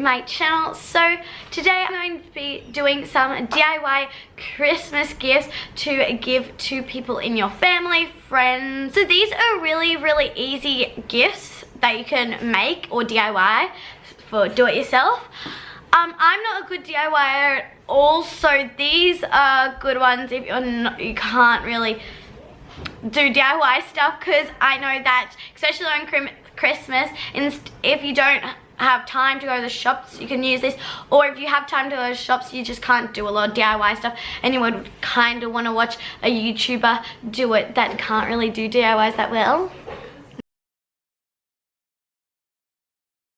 my channel. So today I'm going to be doing some DIY Christmas gifts to give to people in your family, friends. So these are really easy gifts that you can make or DIY for do-it-yourself. I'm not a good DIYer at all, so these are good ones if you can't really do DIY stuff, because I know that especially on Christmas, if you don't have time to go to the shops, you can use this, or if you have time to go to the shops, you just can't do a lot of DIY stuff and you would kind of want to watch a YouTuber do it that can't really do DIYs that well.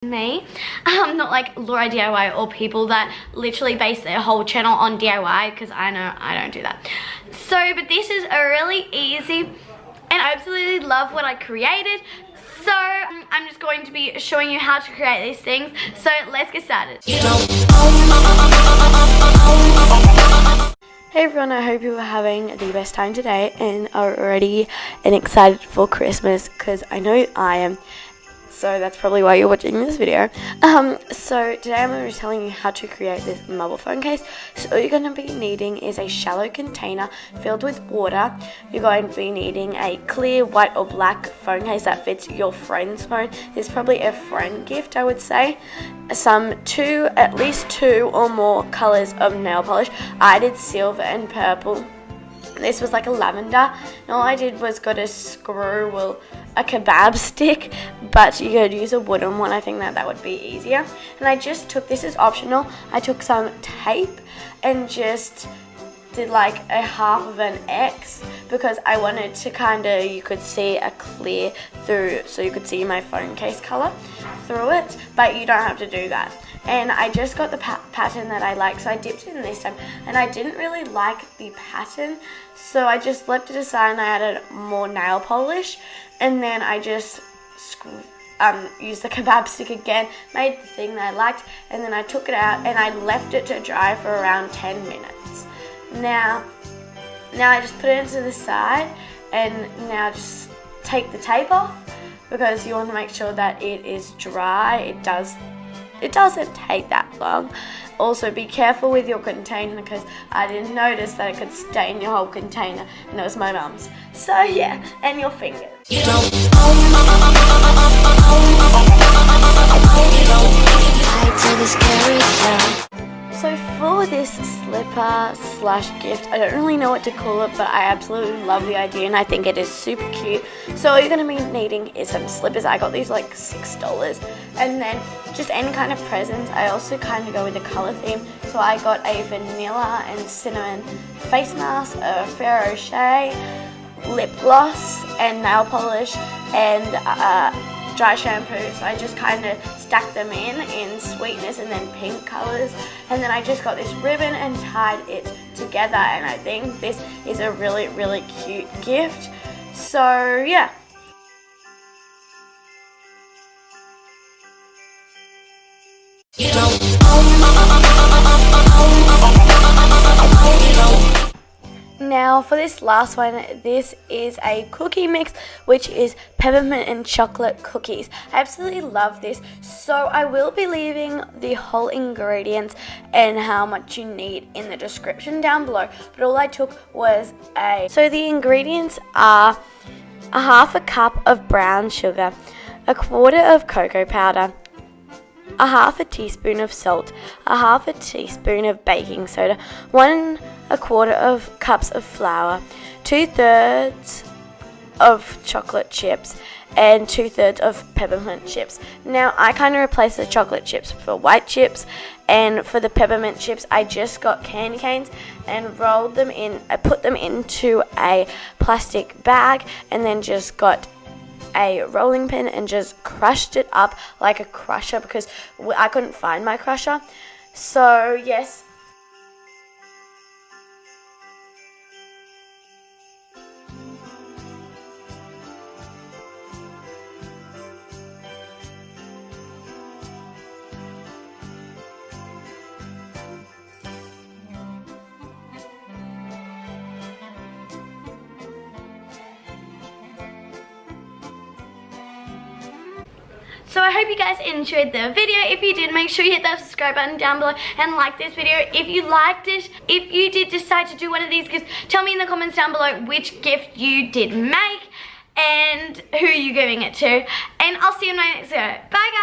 Me. Not like Laura DIY or people that literally base their whole channel on DIY, because I know I don't do that. So, but this is a really easy, and I absolutely love what I created. So I'm just going to be showing you how to create these things. So let's get started. Hey everyone, I hope you are having the best time today and are ready and excited for Christmas, because I know I am. So that's probably why you're watching this video. So today I'm going to be telling you how to create this mobile phone case. So all you're going to be needing is a shallow container filled with water. You're going to be needing a clear white or black phone case that fits your friend's phone. It's probably a friend gift, I would say. At least two or more colors of nail polish. I did silver and purple. This was like a lavender, and all I did was got a screw, a kebab stick, but you could use a wooden one. I think that would be easier. And I just took, this is optional, I took some tape and just did like a half of an X, because I wanted to you could see a clear through, so you could see my phone case color through it, but you don't have to do that. And I just got the pattern that I like, so I dipped it in this time, and I didn't really like the pattern, so I just left it aside and I added more nail polish, and then I just used the kebab stick again, made the thing that I liked, and then I took it out and I left it to dry for around 10 minutes. Now I just put it into the side, and now just take the tape off, because you want to make sure that it is dry. It doesn't take that long. Also, be careful with your container, because I didn't notice that it could stain your whole container, and it was my mum's. So yeah, and your fingers. So for this slipper slash gift, I don't really know what to call it, but I absolutely love the idea and I think it is super cute. So all you're going to be needing is some slippers. I got these like $6, and then just any kind of presents. I also kind of go with the color theme, so I got a vanilla and cinnamon face mask, a Ferrero Rocher, lip gloss and nail polish, and dry shampoo. So I just kind of stacked them in sweetness and then pink colors, and then I just got this ribbon and tied it together, and I think this is a really cute gift. So yeah. Now for this last one, this is a cookie mix, which is peppermint and chocolate cookies. I absolutely love this, so I will be leaving the whole ingredients and how much you need in the description down below, but all I took was so the ingredients are a half a cup of brown sugar, a quarter of cocoa powder, a half a teaspoon of salt, a half a teaspoon of baking soda, 1/4 of cups of flour, 2/3 of chocolate chips, and 2/3 of peppermint chips. Now I kind of replaced the chocolate chips for white chips, and for the peppermint chips I just got candy canes and rolled them in. I put them into a plastic bag and then just got a rolling pin and just crushed it up like a crusher, because I couldn't find my crusher. So yes. So I hope you guys enjoyed the video. If you did, make sure you hit that subscribe button down below and like this video. If you liked it, if you did decide to do one of these gifts, tell me in the comments down below which gift you did make and who you're giving it to. And I'll see you in my next video. Bye guys!